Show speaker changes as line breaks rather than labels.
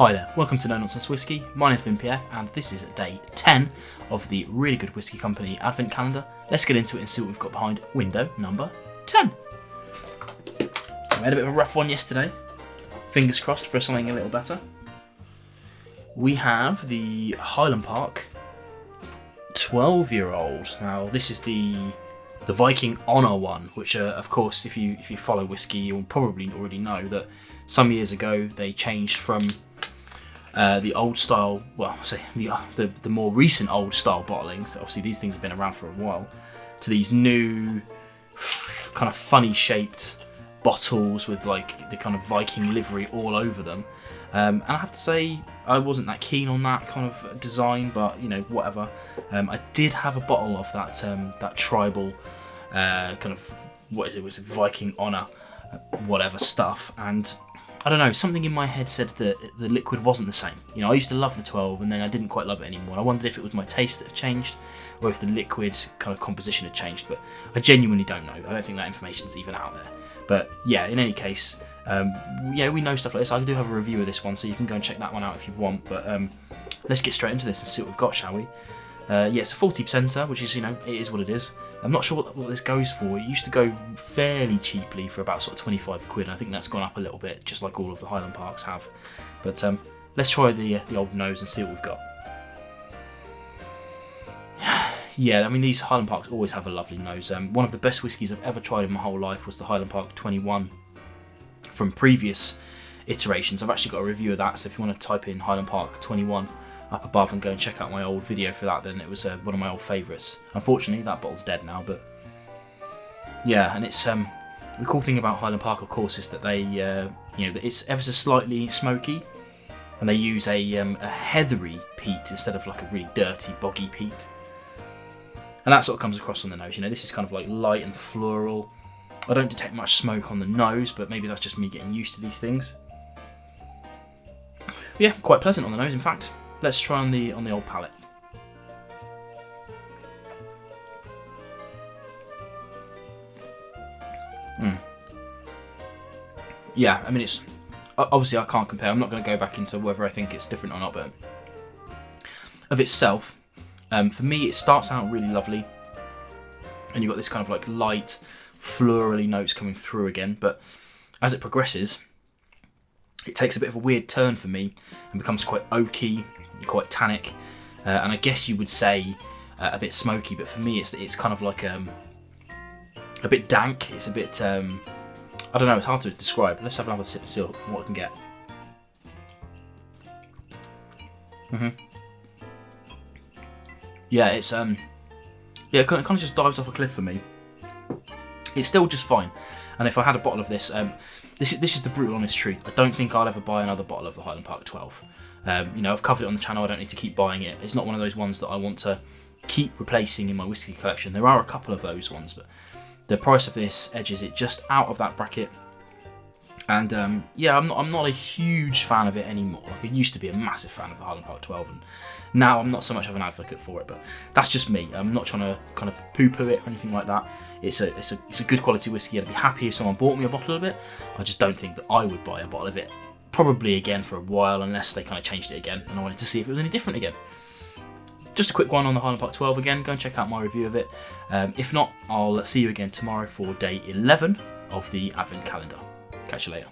Hi there, welcome to No Nonsense Whisky. My name's VinPF and this is day 10 of the really good whisky company advent calendar. Let's get into it and see what we've got behind window number 10. We had a bit of a rough one yesterday. Fingers crossed for something a little better. We have the Highland Park 12-year-old. Now this is the Viking Honour one, which of course if you follow whisky you'll probably already know that some years ago they changed from the old style, well, say the more recent old style bottling, so obviously these things have been around for a while, to these new kind of funny shaped bottles with like the kind of Viking livery all over them. And I have to say I wasn't that keen on that kind of design, but you know, whatever. I did have a bottle of that tribal kind of, what is it, was it Viking Honour whatever stuff, and I don't know, something in my head said that the liquid wasn't the same. You know, I used to love the 12 and then I didn't quite love it anymore. I wondered if it was my taste that had changed or if the liquid kind of composition had changed, but I genuinely don't know. I don't think that information's even out there. But yeah, in any case, yeah, we know stuff like this. I do have a review of this one, so you can go and check that one out if you want, but let's get straight into this and see what we've got, shall we? Yeah, it's a 40%er, which is, you know, it is what it is. I'm not sure what this goes for. It used to go fairly cheaply for about sort of 25 quid. I think that's gone up a little bit, just like all of the Highland Parks have. But let's try the old nose and see what we've got. Yeah, I mean, these Highland Parks always have a lovely nose. One of the best whiskies I've ever tried in my whole life was the Highland Park 21 from previous iterations. I've actually got a review of that, so if you want to type in Highland Park 21 up above and go and check out my old video for that, then it was one of my old favourites. Unfortunately, that bottle's dead now, but yeah, and it's the cool thing about Highland Park, of course, is that they, you know, it's ever so slightly smoky, and they use a heathery peat instead of like a really dirty, boggy peat, and that sort of comes across on the nose. You know, this is kind of like light and floral. I don't detect much smoke on the nose, but maybe that's just me getting used to these things. But yeah, quite pleasant on the nose, in fact. Let's try on the old palate. Yeah, I mean, it's obviously I can't compare. I'm not going to go back into whether I think it's different or not, but of itself, for me, it starts out really lovely, and you've got this kind of like light, florally notes coming through again. But as it progresses, it takes a bit of a weird turn for me and becomes quite oaky, quite tannic, and I guess you would say a bit smoky, but for me it's kind of like a bit dank. It's a bit I don't know, it's hard to describe. Let's have another sip and see what I can get. Yeah, it's yeah, it kind of just dives off a cliff for me. It's still just fine, and if I had a bottle of this, this is the brutal honest truth, I don't think I'll ever buy another bottle of the Highland Park 12. You know, I've covered it on the channel, I don't need to keep buying it. It's not one of those ones that I want to keep replacing in my whisky collection. There are a couple of those ones, but the price of this edges it just out of that bracket. And yeah, I'm not a huge fan of it anymore. Like, I used to be a massive fan of the Highland Park 12, and now I'm not so much of an advocate for it, but that's just me. I'm not trying to kind of poo-poo it or anything like that. It's a good quality whiskey. I'd be happy if someone bought me a bottle of it. I just don't think that I would buy a bottle of it probably again for a while, unless they kind of changed it again and I wanted to see if it was any different again. Just a quick one on the Highland Park 12 again. Go and check out my review of it. If not, I'll see you again tomorrow for day 11 of the advent calendar. Catch you later.